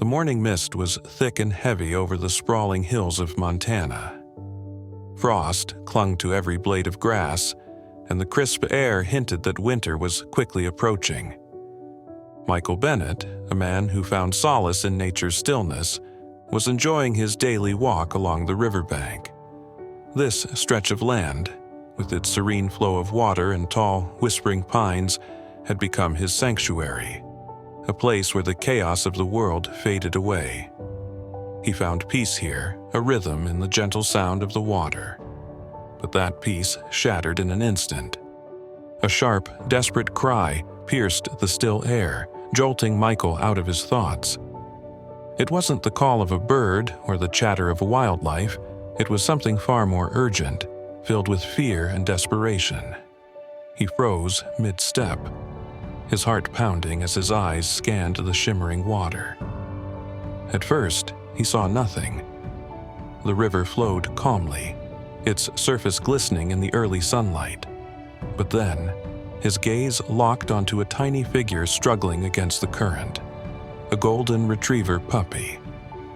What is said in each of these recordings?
The morning mist was thick and heavy over the sprawling hills of Montana. Frost clung to every blade of grass, and the crisp air hinted that winter was quickly approaching. Michael Bennett, a man who found solace in nature's stillness, was enjoying his daily walk along the riverbank. This stretch of land, with its serene flow of water and tall, whispering pines, had become his sanctuary, a place where the chaos of the world faded away. He found peace here, a rhythm in the gentle sound of the water. But that peace shattered in an instant. A sharp, desperate cry pierced the still air, jolting Michael out of his thoughts. It wasn't the call of a bird or the chatter of wildlife. It was something far more urgent, filled with fear and desperation. He froze mid-step, his heart pounding as his eyes scanned the shimmering water. At first, he saw nothing. The river flowed calmly, its surface glistening in the early sunlight. But then, his gaze locked onto a tiny figure struggling against the current, a golden retriever puppy.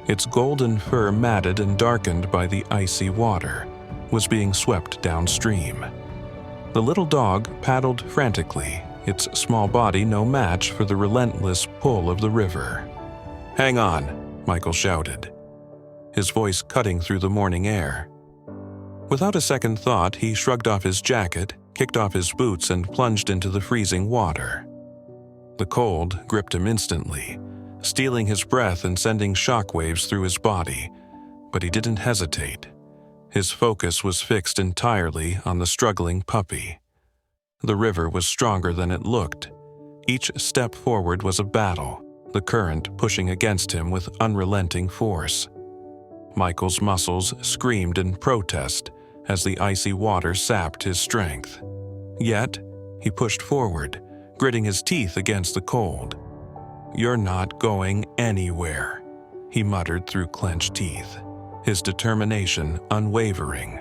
Its golden fur, matted and darkened by the icy water, was being swept downstream. The little dog paddled frantically, its small body no match for the relentless pull of the river. "Hang on," Michael shouted, his voice cutting through the morning air. Without a second thought, he shrugged off his jacket, kicked off his boots, and plunged into the freezing water. The cold gripped him instantly, stealing his breath and sending shockwaves through his body, but he didn't hesitate. His focus was fixed entirely on the struggling puppy. The river was stronger than it looked. Each step forward was a battle, the current pushing against him with unrelenting force. Michael's muscles screamed in protest as the icy water sapped his strength. Yet, he pushed forward, gritting his teeth against the cold. "You're not going anywhere," he muttered through clenched teeth, his determination unwavering.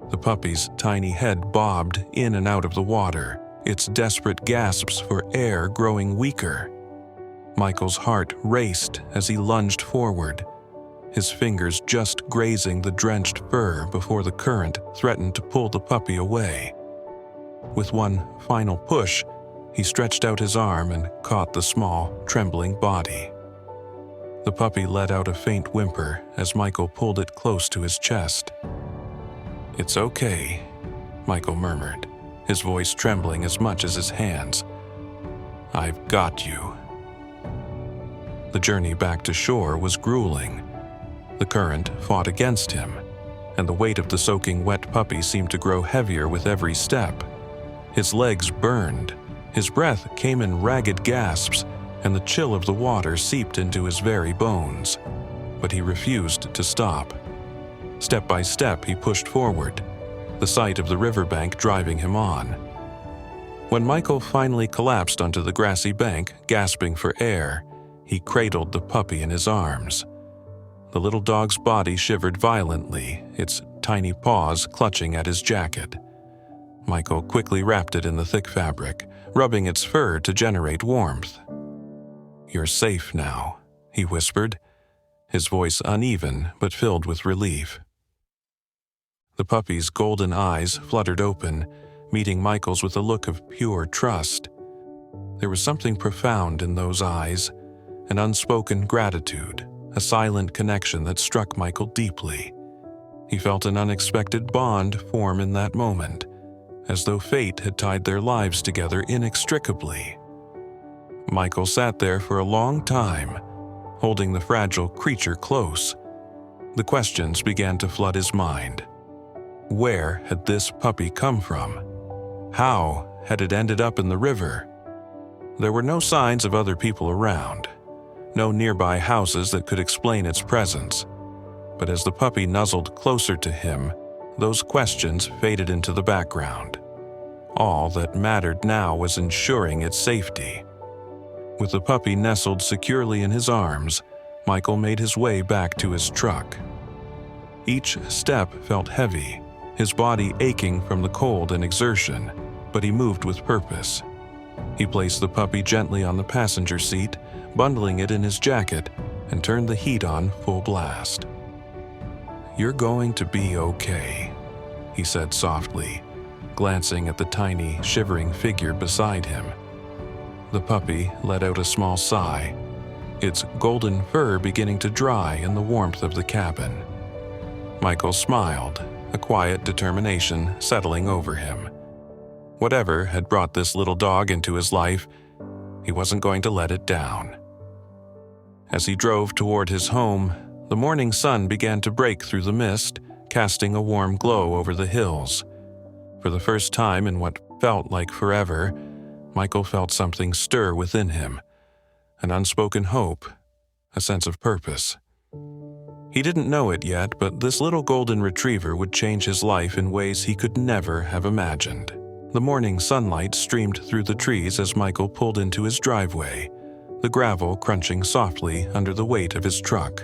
The puppy's tiny head bobbed in and out of the water, its desperate gasps for air growing weaker. Michael's heart raced as he lunged forward, his fingers just grazing the drenched fur before the current threatened to pull the puppy away. With one final push, he stretched out his arm and caught the small, trembling body. The puppy let out a faint whimper as Michael pulled it close to his chest. "It's okay," Michael murmured, his voice trembling as much as his hands. "I've got you." The journey back to shore was grueling. The current fought against him, and the weight of the soaking wet puppy seemed to grow heavier with every step. His legs burned, his breath came in ragged gasps, and the chill of the water seeped into his very bones. But he refused to stop. Step by step, he pushed forward, the sight of the riverbank driving him on. When Michael finally collapsed onto the grassy bank, gasping for air, he cradled the puppy in his arms. The little dog's body shivered violently, its tiny paws clutching at his jacket. Michael quickly wrapped it in the thick fabric, rubbing its fur to generate warmth. "You're safe now," he whispered, his voice uneven but filled with relief. The puppy's golden eyes fluttered open, meeting Michael's with a look of pure trust. There was something profound in those eyes, an unspoken gratitude, a silent connection that struck Michael deeply. He felt an unexpected bond form in that moment, as though fate had tied their lives together inextricably. Michael sat there for a long time, holding the fragile creature close. The questions began to flood his mind. Where had this puppy come from? How had it ended up in the river? There were no signs of other people around, no nearby houses that could explain its presence. But as the puppy nuzzled closer to him, those questions faded into the background. All that mattered now was ensuring its safety. With the puppy nestled securely in his arms, Michael made his way back to his truck. Each step felt heavy, his body aching from the cold and exertion, but he moved with purpose. He placed the puppy gently on the passenger seat, bundling it in his jacket, and turned the heat on full blast. "You're going to be okay," he said softly, glancing at the tiny, shivering figure beside him. The puppy let out a small sigh, its golden fur beginning to dry in the warmth of the cabin. Michael smiled, a quiet determination settling over him. Whatever had brought this little dog into his life, he wasn't going to let it down. As he drove toward his home, the morning sun began to break through the mist, casting a warm glow over the hills. For the first time in what felt like forever, Michael felt something stir within him, an unspoken hope, a sense of purpose. He didn't know it yet, but this little golden retriever would change his life in ways he could never have imagined. The morning sunlight streamed through the trees as Michael pulled into his driveway, the gravel crunching softly under the weight of his truck.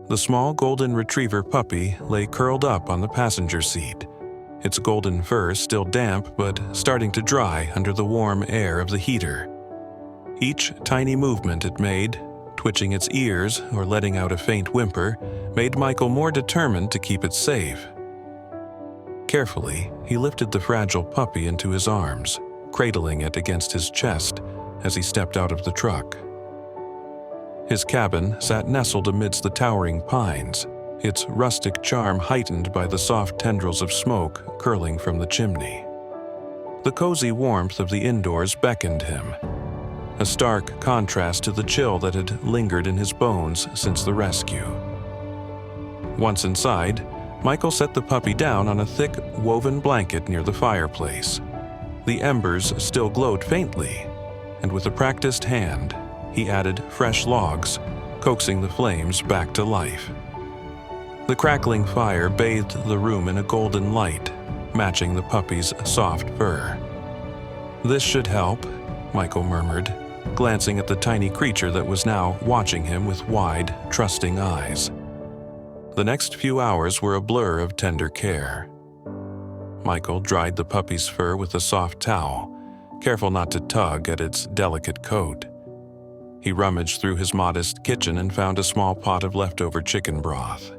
The small golden retriever puppy lay curled up on the passenger seat, its golden fur still damp but starting to dry under the warm air of the heater. Each tiny movement it made, twitching its ears or letting out a faint whimper, made Michael more determined to keep it safe. Carefully, he lifted the fragile puppy into his arms, cradling it against his chest as he stepped out of the truck. His cabin sat nestled amidst the towering pines, its rustic charm heightened by the soft tendrils of smoke curling from the chimney. The cozy warmth of the indoors beckoned him, a stark contrast to the chill that had lingered in his bones since the rescue. Once inside, Michael set the puppy down on a thick, woven blanket near the fireplace. The embers still glowed faintly, and with a practiced hand, he added fresh logs, coaxing the flames back to life. The crackling fire bathed the room in a golden light, matching the puppy's soft fur. "This should help," Michael murmured, glancing at the tiny creature that was now watching him with wide, trusting eyes. The next few hours were a blur of tender care. Michael dried the puppy's fur with a soft towel, careful not to tug at its delicate coat. He rummaged through his modest kitchen and found a small pot of leftover chicken broth.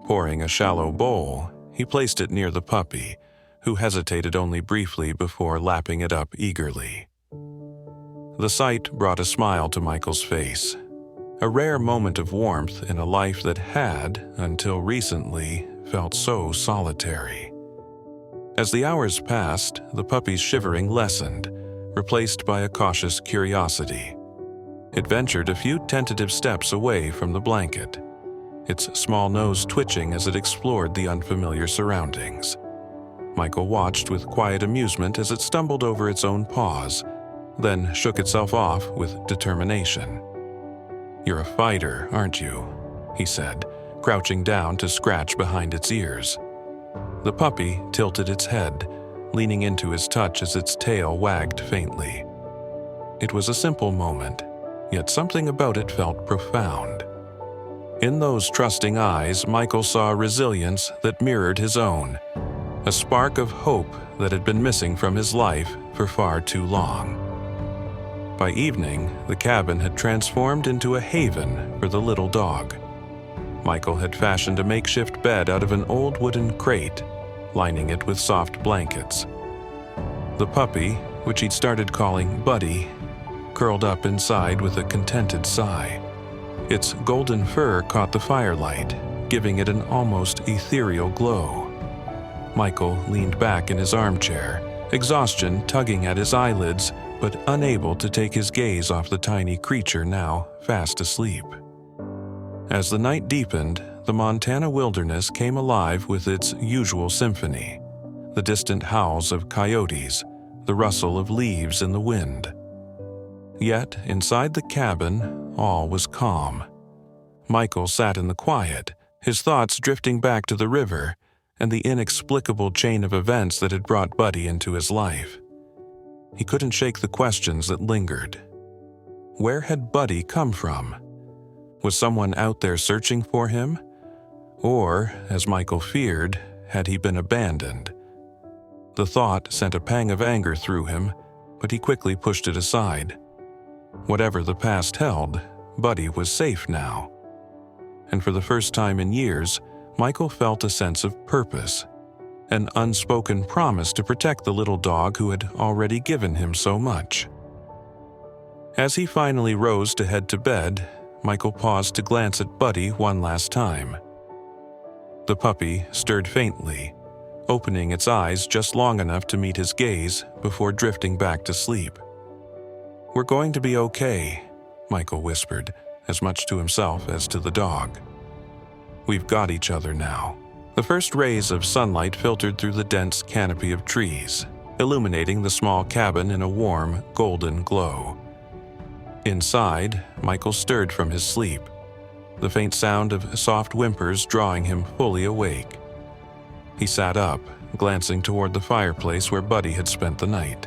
Pouring a shallow bowl, he placed it near the puppy, who hesitated only briefly before lapping it up eagerly. The sight brought a smile to Michael's face, a rare moment of warmth in a life that had, until recently, felt so solitary. As the hours passed, the puppy's shivering lessened, replaced by a cautious curiosity. It ventured a few tentative steps away from the blanket, its small nose twitching as it explored the unfamiliar surroundings. Michael watched with quiet amusement as it stumbled over its own paws, then shook itself off with determination. "You're a fighter, aren't you?" he said, crouching down to scratch behind its ears. The puppy tilted its head, leaning into his touch as its tail wagged faintly. It was a simple moment, yet something about it felt profound. In those trusting eyes, Michael saw a resilience that mirrored his own, a spark of hope that had been missing from his life for far too long. By evening, the cabin had transformed into a haven for the little dog. Michael had fashioned a makeshift bed out of an old wooden crate, lining it with soft blankets. The puppy, which he'd started calling Buddy, curled up inside with a contented sigh. Its golden fur caught the firelight, giving it an almost ethereal glow. Michael leaned back in his armchair, exhaustion tugging at his eyelids, but unable to take his gaze off the tiny creature now fast asleep. As the night deepened, the Montana wilderness came alive with its usual symphony, the distant howls of coyotes, the rustle of leaves in the wind. Yet, inside the cabin, all was calm. Michael sat in the quiet, his thoughts drifting back to the river and the inexplicable chain of events that had brought Buddy into his life. He couldn't shake the questions that lingered. Where had Buddy come from? Was someone out there searching for him? Or, as Michael feared, had he been abandoned? The thought sent a pang of anger through him, but he quickly pushed it aside. Whatever the past held, Buddy was safe now. And for the first time in years, Michael felt a sense of purpose, an unspoken promise to protect the little dog who had already given him so much. As he finally rose to head to bed, Michael paused to glance at Buddy one last time. The puppy stirred faintly, opening its eyes just long enough to meet his gaze before drifting back to sleep. "We're going to be okay," Michael whispered, as much to himself as to the dog. "We've got each other now." The first rays of sunlight filtered through the dense canopy of trees, illuminating the small cabin in a warm, golden glow. Inside, Michael stirred from his sleep, the faint sound of soft whimpers drawing him fully awake. He sat up, glancing toward the fireplace where Buddy had spent the night.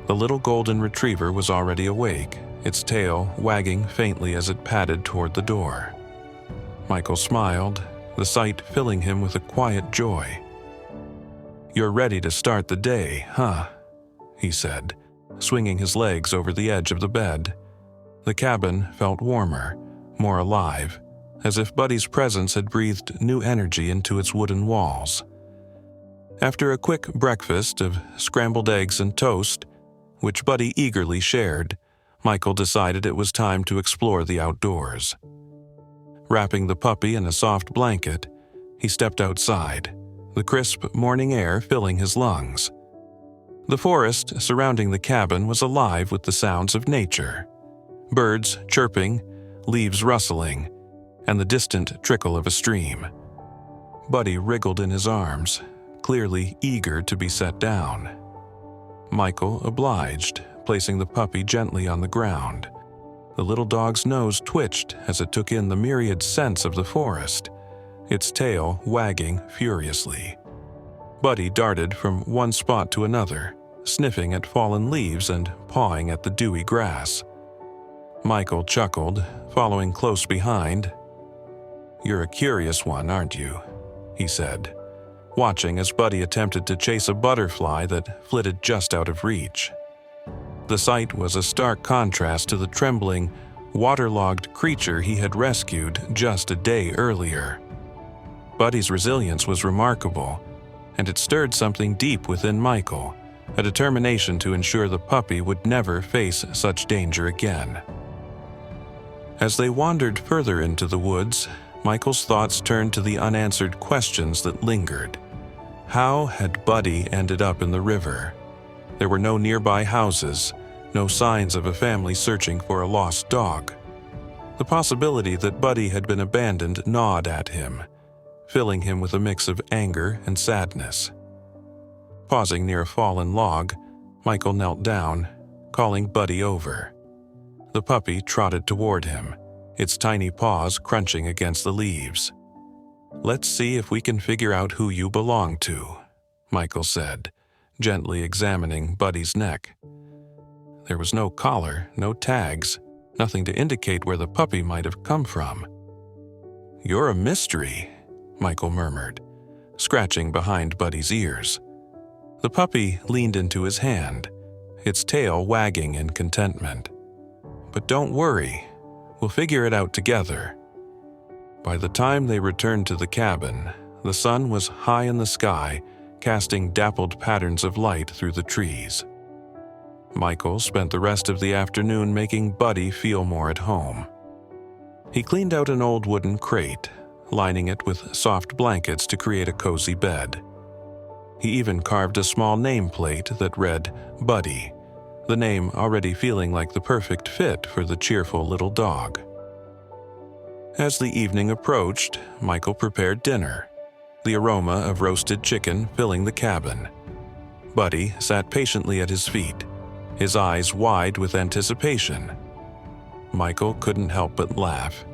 The little golden retriever was already awake, its tail wagging faintly as it padded toward the door. Michael smiled, the sight filling him with a quiet joy. "You're ready to start the day, huh?" he said, swinging his legs over the edge of the bed. The cabin felt warmer, more alive, as if Buddy's presence had breathed new energy into its wooden walls. After a quick breakfast of scrambled eggs and toast, which Buddy eagerly shared, Michael decided it was time to explore the outdoors. Wrapping the puppy in a soft blanket, he stepped outside, the crisp morning air filling his lungs. The forest surrounding the cabin was alive with the sounds of nature. Birds chirping, leaves rustling, and the distant trickle of a stream. Buddy wriggled in his arms, clearly eager to be set down. Michael obliged, placing the puppy gently on the ground. The little dog's nose twitched as it took in the myriad scents of the forest, its tail wagging furiously. Buddy darted from one spot to another, sniffing at fallen leaves and pawing at the dewy grass. Michael chuckled, following close behind. "You're a curious one, aren't you?" he said, watching as Buddy attempted to chase a butterfly that flitted just out of reach. The sight was a stark contrast to the trembling, waterlogged creature he had rescued just a day earlier. Buddy's resilience was remarkable, and it stirred something deep within Michael, a determination to ensure the puppy would never face such danger again. As they wandered further into the woods, Michael's thoughts turned to the unanswered questions that lingered. How had Buddy ended up in the river? There were no nearby houses, no signs of a family searching for a lost dog. The possibility that Buddy had been abandoned gnawed at him, filling him with a mix of anger and sadness. Pausing near a fallen log, Michael knelt down, calling Buddy over. The puppy trotted toward him, its tiny paws crunching against the leaves. "Let's see if we can figure out who you belong to," Michael said, gently examining Buddy's neck. There was no collar, no tags, nothing to indicate where the puppy might have come from. "You're a mystery," Michael murmured, scratching behind Buddy's ears. The puppy leaned into his hand, its tail wagging in contentment. "But don't worry, we'll figure it out together." By the time they returned to the cabin, the sun was high in the sky, casting dappled patterns of light through the trees. Michael spent the rest of the afternoon making Buddy feel more at home. He cleaned out an old wooden crate, lining it with soft blankets to create a cozy bed. He even carved a small nameplate that read Buddy, the name already feeling like the perfect fit for the cheerful little dog. As the evening approached, Michael prepared dinner, the aroma of roasted chicken filling the cabin. Buddy sat patiently at his feet, his eyes wide with anticipation. Michael couldn't help but laugh.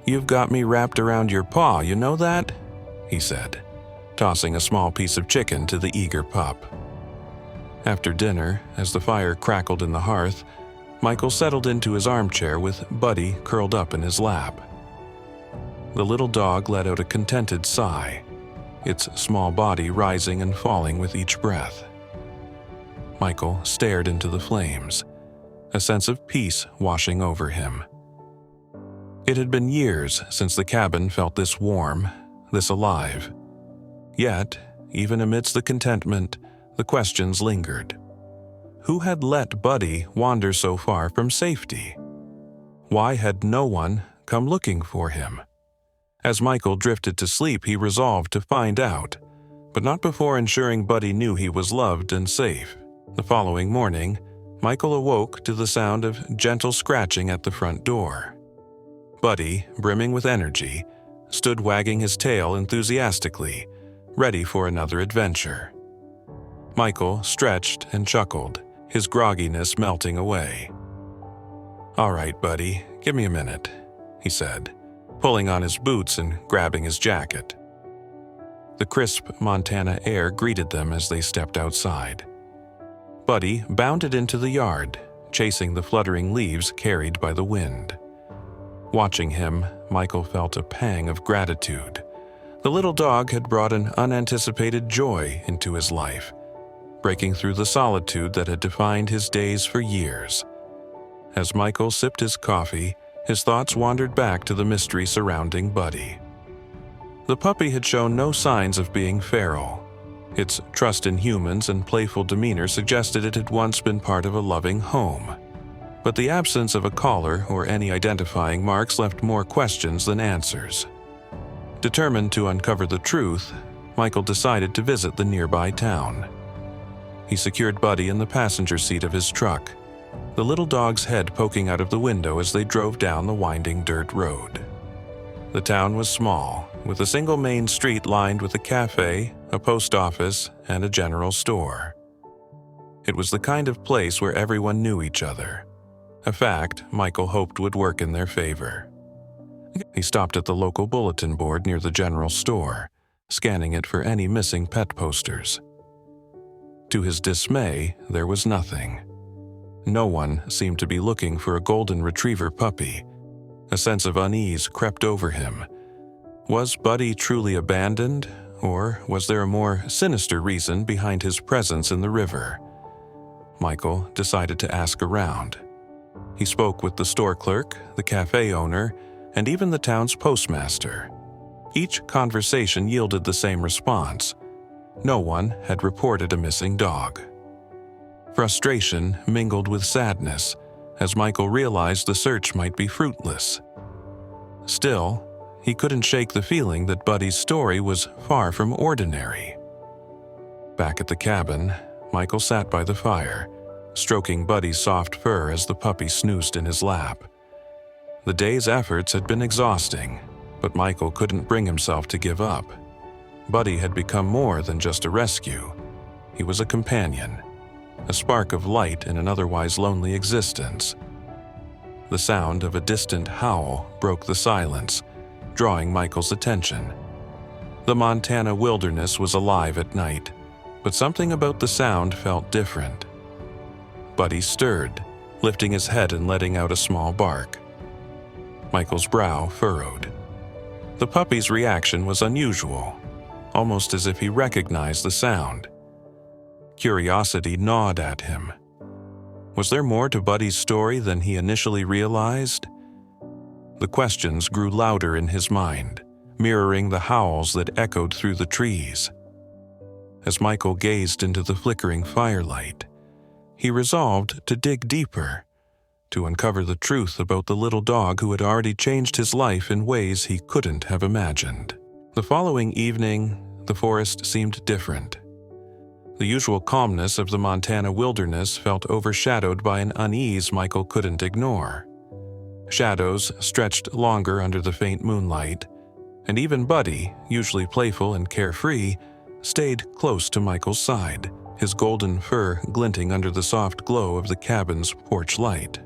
"You've got me wrapped around your paw, you know that?" he said, tossing a small piece of chicken to the eager pup. After dinner, as the fire crackled in the hearth, Michael settled into his armchair with Buddy curled up in his lap. The little dog let out a contented sigh, its small body rising and falling with each breath. Michael stared into the flames, a sense of peace washing over him. It had been years since the cabin felt this warm, this alive. Yet, even amidst the contentment, the questions lingered. Who had let Buddy wander so far from safety? Why had no one come looking for him? As Michael drifted to sleep, he resolved to find out, but not before ensuring Buddy knew he was loved and safe. The following morning, Michael awoke to the sound of gentle scratching at the front door. Buddy, brimming with energy, stood wagging his tail enthusiastically, ready for another adventure. Michael stretched and chuckled, his grogginess melting away. "All right, Buddy, give me a minute," he said, pulling on his boots and grabbing his jacket. The crisp Montana air greeted them as they stepped outside. Buddy bounded into the yard, chasing the fluttering leaves carried by the wind. Watching him, Michael felt a pang of gratitude. The little dog had brought an unanticipated joy into his life, breaking through the solitude that had defined his days for years. As Michael sipped his coffee, his thoughts wandered back to the mystery surrounding Buddy. The puppy had shown no signs of being feral. Its trust in humans and playful demeanor suggested it had once been part of a loving home. But the absence of a collar or any identifying marks left more questions than answers. Determined to uncover the truth, Michael decided to visit the nearby town. He secured Buddy in the passenger seat of his truck, the little dog's head poking out of the window as they drove down the winding dirt road. The town was small, with a single main street lined with a cafe, a post office, and a general store. It was the kind of place where everyone knew each other, a fact Michael hoped would work in their favor. He stopped at the local bulletin board near the general store, scanning it for any missing pet posters. To his dismay, there was nothing. No one seemed to be looking for a golden retriever puppy. A sense of unease crept over him. Was Buddy truly abandoned, or was there a more sinister reason behind his presence in the river? Michael decided to ask around. He spoke with the store clerk, the cafe owner, and even the town's postmaster. Each conversation yielded the same response. No one had reported a missing dog. Frustration mingled with sadness as Michael realized the search might be fruitless. Still, he couldn't shake the feeling that Buddy's story was far from ordinary. Back at the cabin, Michael sat by the fire, stroking Buddy's soft fur as the puppy snoozed in his lap. The day's efforts had been exhausting, but Michael couldn't bring himself to give up. Buddy had become more than just a rescue. He was a companion, a spark of light in an otherwise lonely existence. The sound of a distant howl broke the silence, drawing Michael's attention. The Montana wilderness was alive at night, but something about the sound felt different. Buddy stirred, lifting his head and letting out a small bark. Michael's brow furrowed. The puppy's reaction was unusual, almost as if he recognized the sound. Curiosity gnawed at him. Was there more to Buddy's story than he initially realized? The questions grew louder in his mind, mirroring the howls that echoed through the trees. As Michael gazed into the flickering firelight, he resolved to dig deeper, to uncover the truth about the little dog who had already changed his life in ways he couldn't have imagined. The following evening, the forest seemed different. The usual calmness of the Montana wilderness felt overshadowed by an unease Michael couldn't ignore. Shadows stretched longer under the faint moonlight, and even Buddy, usually playful and carefree, stayed close to Michael's side, his golden fur glinting under the soft glow of the cabin's porch light.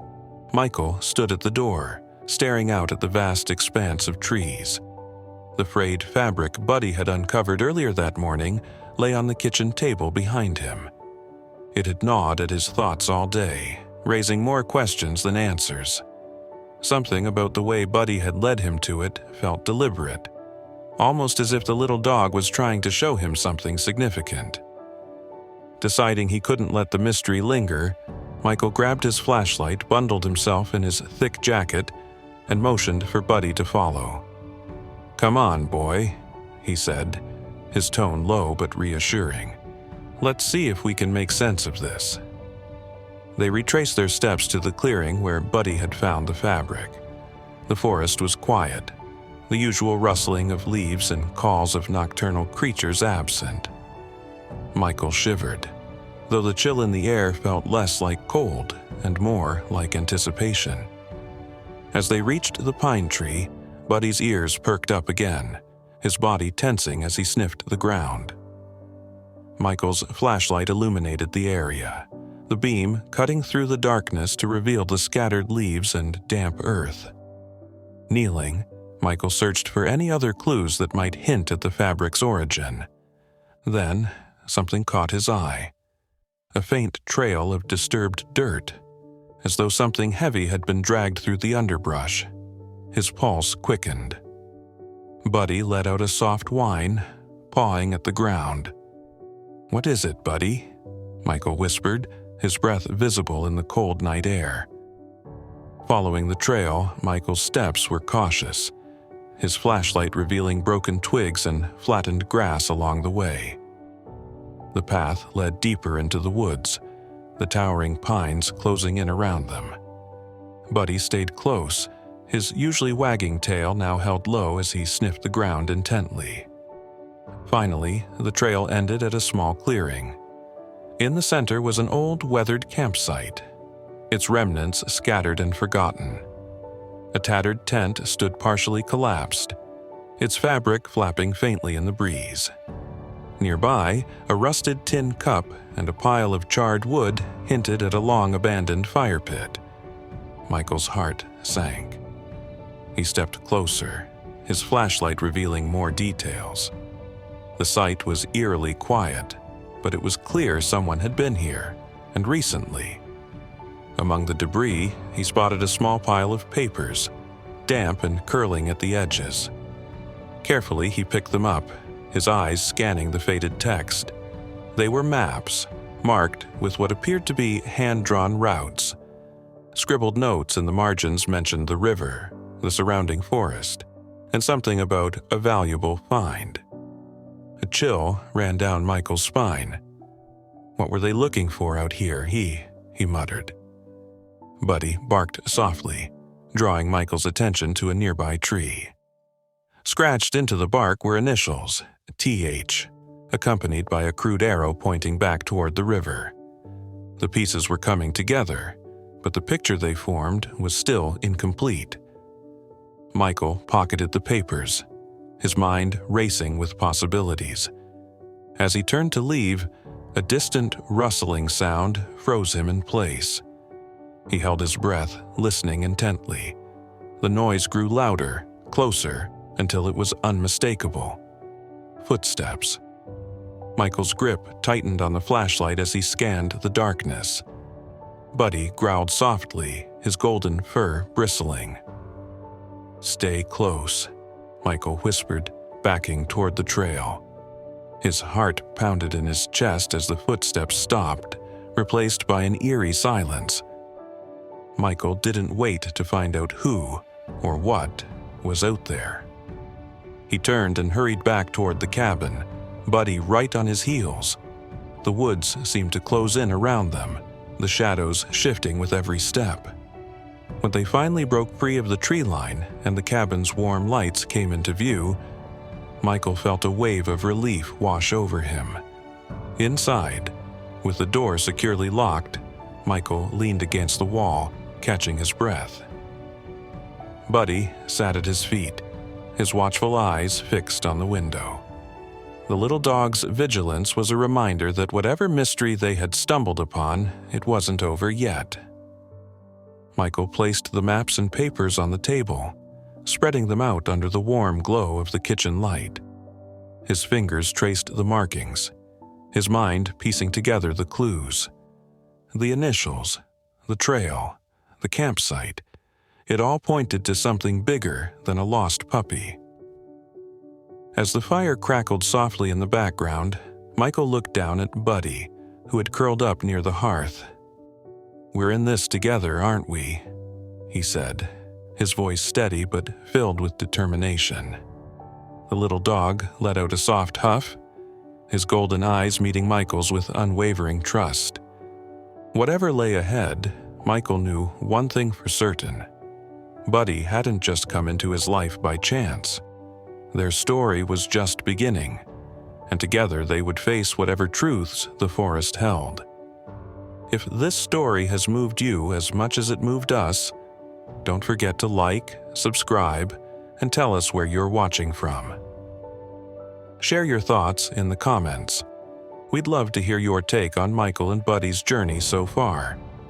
Michael stood at the door, staring out at the vast expanse of trees. The frayed fabric Buddy had uncovered earlier that morning lay on the kitchen table behind him. It had gnawed at his thoughts all day, raising more questions than answers. Something about the way Buddy had led him to it felt deliberate, almost as if the little dog was trying to show him something significant. Deciding he couldn't let the mystery linger, Michael grabbed his flashlight, bundled himself in his thick jacket, and motioned for Buddy to follow. "Come on, boy," he said, his tone low but reassuring. "Let's see if we can make sense of this." They retraced their steps to the clearing where Buddy had found the fabric. The forest was quiet, the usual rustling of leaves and calls of nocturnal creatures absent. Michael shivered, though the chill in the air felt less like cold and more like anticipation. As they reached the pine tree, Buddy's ears perked up again, his body tensing as he sniffed the ground. Michael's flashlight illuminated the area, the beam cutting through the darkness to reveal the scattered leaves and damp earth. Kneeling, Michael searched for any other clues that might hint at the fabric's origin. Then, something caught his eye. A faint trail of disturbed dirt, as though something heavy had been dragged through the underbrush. His pulse quickened. Buddy let out a soft whine, pawing at the ground. "What is it, Buddy?" Michael whispered, his breath visible in the cold night air. Following the trail, Michael's steps were cautious, his flashlight revealing broken twigs and flattened grass along the way. The path led deeper into the woods, the towering pines closing in around them. Buddy stayed close, his usually wagging tail now held low as he sniffed the ground intently. Finally, the trail ended at a small clearing. In the center was an old, weathered campsite, its remnants scattered and forgotten. A tattered tent stood partially collapsed, its fabric flapping faintly in the breeze. Nearby, a rusted tin cup and a pile of charred wood hinted at a long-abandoned fire pit. Michael's heart sank. He stepped closer, his flashlight revealing more details. The site was eerily quiet, but it was clear someone had been here, and recently. Among the debris, he spotted a small pile of papers, damp and curling at the edges. Carefully, he picked them up, his eyes scanning the faded text. They were maps, marked with what appeared to be hand-drawn routes. Scribbled notes in the margins mentioned the river, the surrounding forest, and something about a valuable find. A chill ran down Michael's spine. What were they looking for out here, he muttered. Buddy barked softly, drawing Michael's attention to a nearby tree. Scratched into the bark were initials, TH, accompanied by a crude arrow pointing back toward the river. The pieces were coming together, but the picture they formed was still incomplete. Michael pocketed the papers, his mind racing with possibilities. As he turned to leave, a distant rustling sound froze him in place. He held his breath, listening intently. The noise grew louder, closer, until it was unmistakable. Footsteps. Michael's grip tightened on the flashlight as he scanned the darkness. Buddy growled softly, his golden fur bristling. "Stay close," Michael whispered, backing toward the trail. His heart pounded in his chest as the footsteps stopped, replaced by an eerie silence. Michael didn't wait to find out who or what was out there. He turned and hurried back toward the cabin, Buddy right on his heels. The woods seemed to close in around them, the shadows shifting with every step. When they finally broke free of the tree line and the cabin's warm lights came into view, Michael felt a wave of relief wash over him. Inside, with the door securely locked, Michael leaned against the wall, catching his breath. Buddy sat at his feet, his watchful eyes fixed on the window. The little dog's vigilance was a reminder that whatever mystery they had stumbled upon, it wasn't over yet. Michael placed the maps and papers on the table, spreading them out under the warm glow of the kitchen light. His fingers traced the markings, his mind piecing together the clues. The initials, the trail, the campsite, it all pointed to something bigger than a lost puppy. As the fire crackled softly in the background, Michael looked down at Buddy, who had curled up near the hearth. "We're in this together, aren't we?" he said, his voice steady but filled with determination. The little dog let out a soft huff, his golden eyes meeting Michael's with unwavering trust. Whatever lay ahead, Michael knew one thing for certain. Buddy hadn't just come into his life by chance. Their story was just beginning, and together they would face whatever truths the forest held. If this story has moved you as much as it moved us, don't forget to like, subscribe, and tell us where you're watching from. Share your thoughts in the comments. We'd love to hear your take on Michael and Buddy's journey so far.